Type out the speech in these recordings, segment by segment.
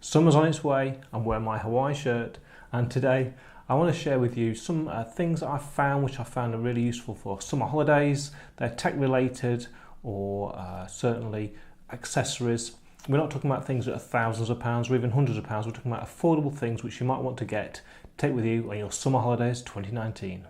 Summer's on its way, I'm wearing my Hawaii shirt, and today I want to share with you some things that I've found which I found are really useful for summer holidays. They're tech related or certainly accessories. We're not talking about things that are thousands of pounds or even hundreds of pounds. We're talking about affordable things which you might want to take with you on your summer holidays 2019.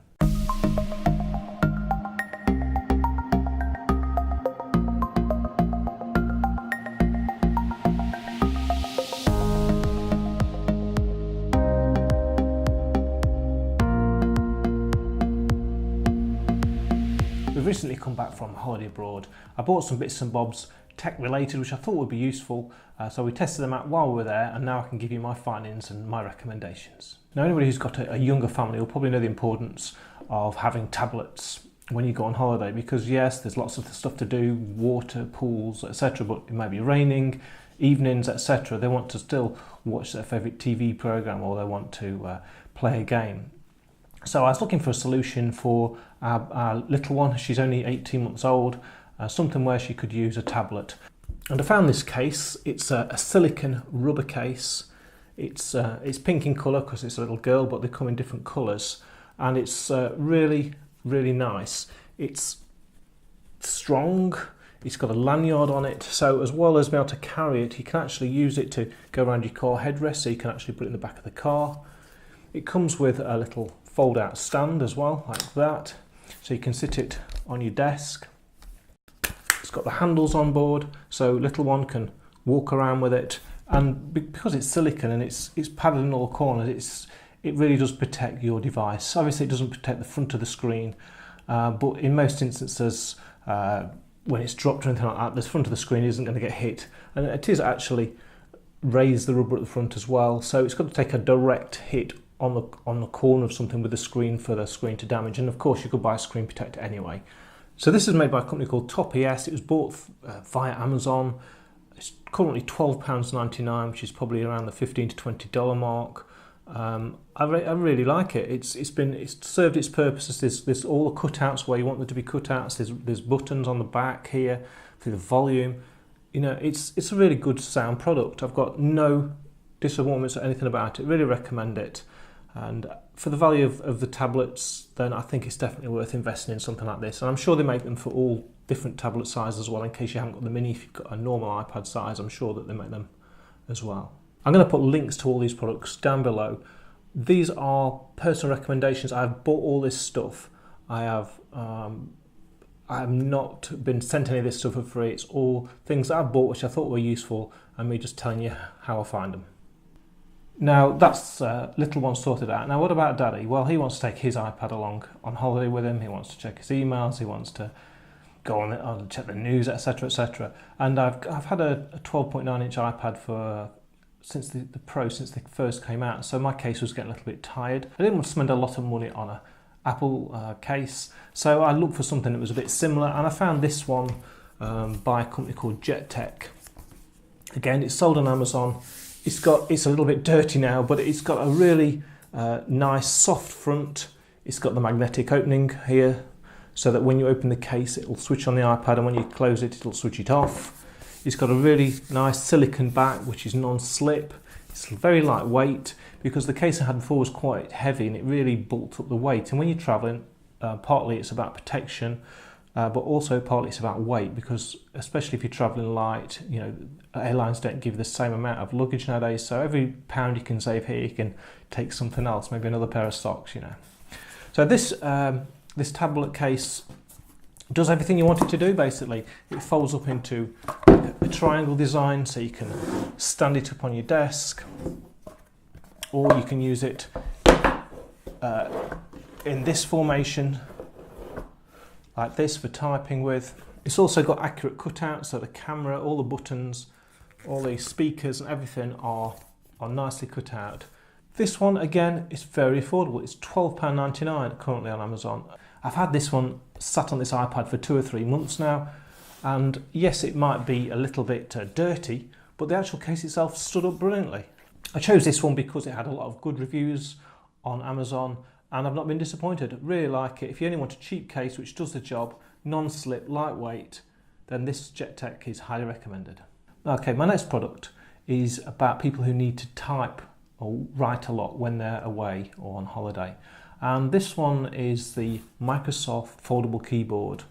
We've recently come back from a holiday abroad. I bought some bits and bobs tech related which I thought would be useful, so we tested them out while we were there, and now I can give you my findings and my recommendations. Now, anybody who's got a younger family will probably know the importance of having tablets when you go on holiday, because yes, there's lots of stuff to do, water, pools, etc., but it may be raining, evenings, etc. They want to still watch their favourite TV programme, or they want to play a game. So I was looking for a solution for our little one. She's only 18 months old, something where she could use a tablet. And I found this case. It's a silicone rubber case. It's pink in colour because it's a little girl, but they come in different colours. And it's really, really nice. It's strong. It's got a lanyard on it. So as well as being able to carry it, you can actually use it to go around your car headrest, so you can actually put it in the back of the car. It comes with a little fold-out stand as well, like that, so you can sit it on your desk. It's got the handles on board, so little one can walk around with it, and because it's silicone and it's padded in all corners, it really does protect your device. Obviously it doesn't protect the front of the screen, but in most instances when it's dropped or anything like that, the front of the screen isn't going to get hit, and it is actually raised the rubber at the front as well, so it's got to take a direct hit on the corner of something with the screen for the screen to damage. And of course you could buy a screen protector anyway. So this is made by a company called Top ES. It was bought via Amazon. It's currently £12.99, which is probably around the $15 to $20 mark. I really like it. It's served its purposes. There's all the cutouts where you want them to be cutouts. There's buttons on the back here for the volume. You know, it's a really good sound product. I've got no disappointments or anything about it. Really recommend it. And for the value of the tablets, then I think it's definitely worth investing in something like this. And I'm sure they make them for all different tablet sizes as well, in case you haven't got the mini. If you've got a normal iPad size, I'm sure that they make them as well. I'm going to put links to all these products down below. These are personal recommendations. I've bought all this stuff. I have not been sent any of this stuff for free. It's all things that I've bought which I thought were useful, and me just telling you how I find them. Now that's little one sorted out. Now what about Daddy? Well, he wants to take his iPad along on holiday with him. He wants to check his emails. He wants to go on and check the news, etc., etc. And I've had a 12.9-inch iPad since the Pro, since they first came out. So my case was getting a little bit tired. I didn't want to spend a lot of money on an Apple case, so I looked for something that was a bit similar, and I found this one by a company called JETech. Again, it's sold on Amazon. It's a little bit dirty now, but it's got a really nice soft front. It's got the magnetic opening here, so that when you open the case, it'll switch on the iPad, and when you close it, it'll switch it off. It's got a really nice silicone back, which is non-slip. It's very lightweight, because the case I had before was quite heavy, and it really bulked up the weight. And when you're traveling, partly it's about protection, but also partly it's about weight, because especially if you're travelling light, you know, airlines don't give you the same amount of luggage nowadays, so every pound you can save here, you can take something else, maybe another pair of socks, you know. So this tablet case does everything you want it to do, basically. It folds up into a triangle design, so you can stand it up on your desk, or you can use it in this formation, like this, for typing with. It's also got accurate cutouts, so the camera, all the buttons, all the speakers and everything are nicely cut out. This one, again, is very affordable. It's £12.99 currently on Amazon. I've had this one sat on this iPad for 2 or 3 months now, and yes, it might be a little bit dirty, but the actual case itself stood up brilliantly. I chose this one because it had a lot of good reviews on Amazon, and I've not been disappointed. Really like it. If you only want a cheap case which does the job, non-slip, lightweight, then this JETech is highly recommended. Okay, my next product is about people who need to type or write a lot when they're away or on holiday. And this one is the Microsoft foldable keyboard.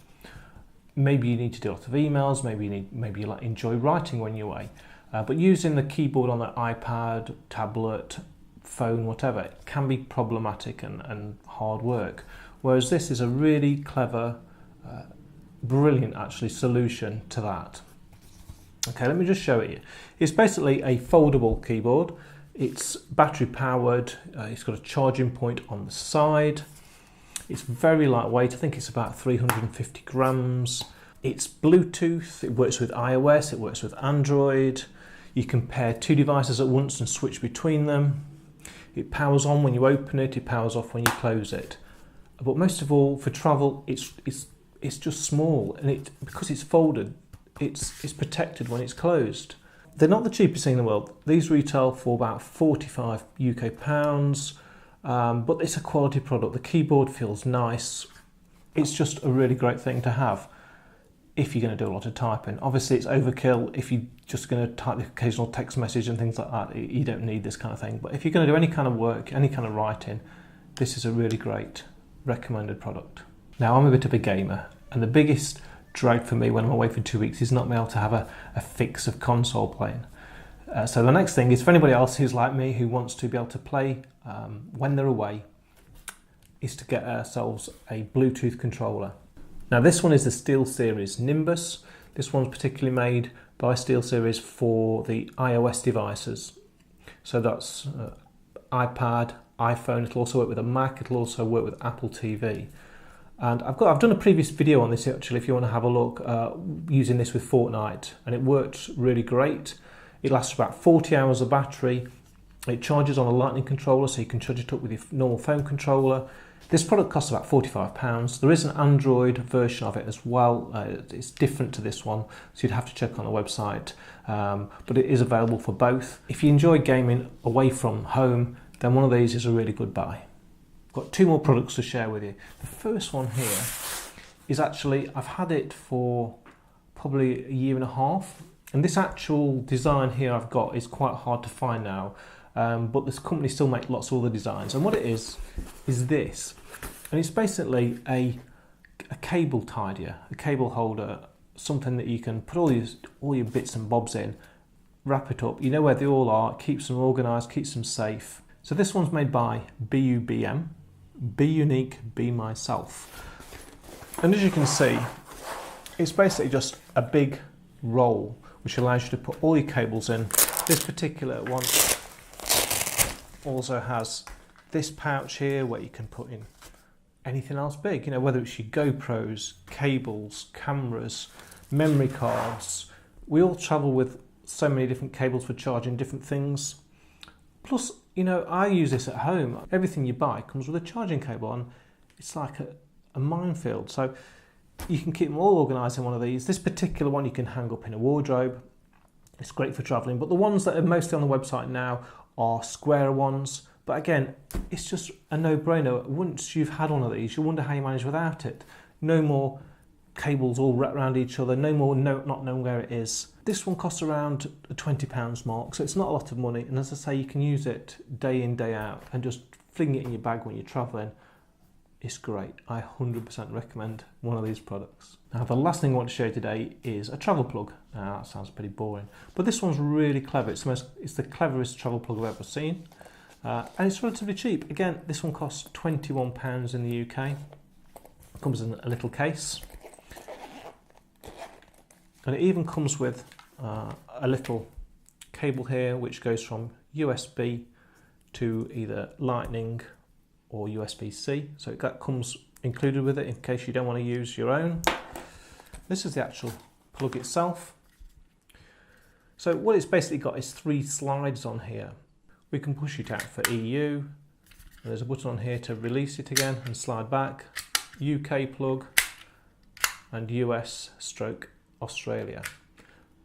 Maybe you need to do a lot of emails, maybe you enjoy writing when you're away. But using the keyboard on the iPad, tablet, phone, whatever, it can be problematic and hard work. Whereas this is a really clever, brilliant actually solution to that. Okay, let me just show it you. It's basically a foldable keyboard. It's battery powered, it's got a charging point on the side. It's very lightweight, I think it's about 350 grams. It's Bluetooth, it works with iOS, it works with Android. You can pair two devices at once and switch between them. It powers on when you open it, it powers off when you close it. But most of all, for travel, it's just small, and because it's folded, it's protected when it's closed. They're not the cheapest thing in the world. These retail for about 45 UK pounds, but it's a quality product. The keyboard feels nice. It's just a really great thing to have if you're going to do a lot of typing. Obviously it's overkill if you're just going to type the occasional text message and things like that. You don't need this kind of thing. But if you're going to do any kind of work, any kind of writing, this is a really great recommended product. Now, I'm a bit of a gamer, and the biggest drag for me when I'm away for 2 weeks is not being able to have a fix of console playing. So the next thing is for anybody else who's like me, who wants to be able to play when they're away, is to get ourselves a Bluetooth controller. Now this one is the Series Nimbus. This one's particularly made by Series for the iOS devices. So that's iPad, iPhone, it'll also work with a Mac, it'll also work with Apple TV. And I've done a previous video on this actually if you want to have a look, using this with Fortnite, and it works really great. It lasts about 40 hours of battery. It charges on a lightning controller, so you can charge it up with your normal phone controller. This product costs about £45. There is an Android version of it as well. It's different to this one, so you'd have to check on the website, but it is available for both. If you enjoy gaming away from home, then one of these is a really good buy. I've got two more products to share with you. The first one here is actually, I've had it for probably a year and a half, and this actual design here I've got is quite hard to find now. But this company still make lots of other designs, and what it is this, and it's basically a cable tidier, a cable holder, something that you can put all your bits and bobs in, wrap it up, you know where they all are, keeps them organised, keeps them safe. So this one's made by BUBM, Be Unique, Be Myself, and as you can see, it's basically just a big roll which allows you to put all your cables in. This particular one also has this pouch here where you can put in anything else big, you know, whether it's your GoPros, cables, cameras, memory cards. We all travel with so many different cables for charging different things. Plus, you know, I use this at home. Everything you buy comes with a charging cable on. It's like a minefield. So you can keep them all organised in one of these. This particular one you can hang up in a wardrobe. It's great for travelling, but the ones that are mostly on the website now are square ones, but again, it's just a no-brainer. Once you've had one of these, you'll wonder how you manage without it. No more cables all wrapped around each other, no more not knowing where it is. This one costs around the £20 mark, so it's not a lot of money, and as I say, you can use it day in, day out, and just fling it in your bag when you're travelling. It's great. I 100% recommend one of these products. Now, the last thing I want to show you today is a travel plug. Now, that sounds pretty boring, but this one's really clever. It's the cleverest travel plug I've ever seen, and it's relatively cheap. Again, this one costs £21 in the UK. It comes in a little case, and it even comes with a little cable here, which goes from USB to either Lightning or USB-C, so that comes included with it in case you don't want to use your own. This is the actual plug itself. So what it's basically got is 3 slides on here. We can push it out for EU, and there's a button on here to release it again and slide back, UK plug, and US/Australia.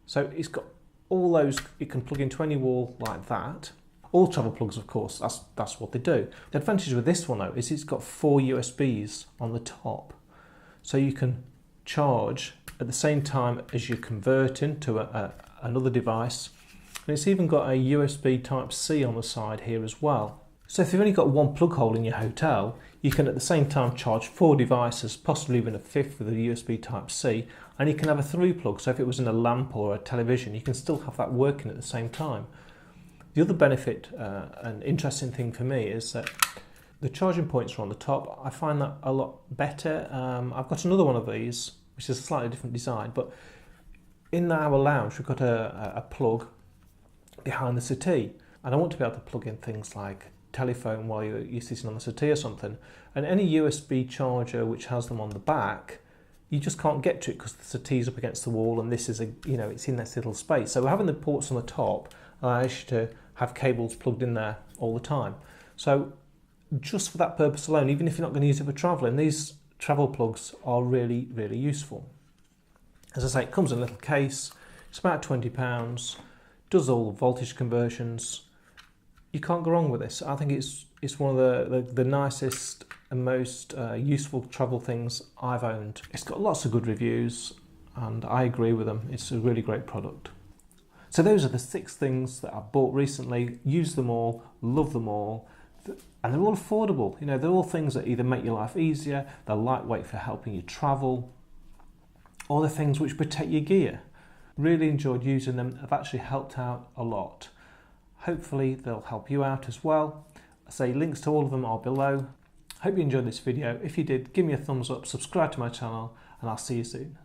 So it's got all those, it can plug into any wall like that. All travel plugs, of course, that's what they do. The advantage with this one though is it's got 4 USBs on the top. So you can charge at the same time as you're converting to another device. and it's even got a USB Type-C on the side here as well. So if you've only got one plug hole in your hotel, you can at the same time charge 4 devices, possibly even a 5th with a USB Type-C, and you can have a through plug, so if it was in a lamp or a television, you can still have that working at the same time. The other benefit and interesting thing for me is that the charging points are on the top. I find that a lot better. I've got another one of these, which is a slightly different design, but in our lounge we've got a plug behind the settee, and I want to be able to plug in things like telephone while you're sitting on the settee or something, and any USB charger which has them on the back, you just can't get to it because the settee's up against the wall, and this is it's in this little space. So having the ports on the top allows you to have cables plugged in there all the time. So just for that purpose alone, even if you're not going to use it for travelling, these travel plugs are really, really useful. As I say, it comes in a little case, it's about £20, does all the voltage conversions. You can't go wrong with this. I think it's one of the nicest and most useful travel things I've owned. It's got lots of good reviews and I agree with them. It's a really great product. So those are the 6 things that I bought recently, used them all, love them all, and they're all affordable. They're all things that either make your life easier, they're lightweight for helping you travel, or they're things which protect your gear. Really enjoyed using them. They've actually helped out a lot. Hopefully they'll help you out as well. I say links to all of them are below. Hope you enjoyed this video. If you did, give me a thumbs up, subscribe to my channel, and I'll see you soon.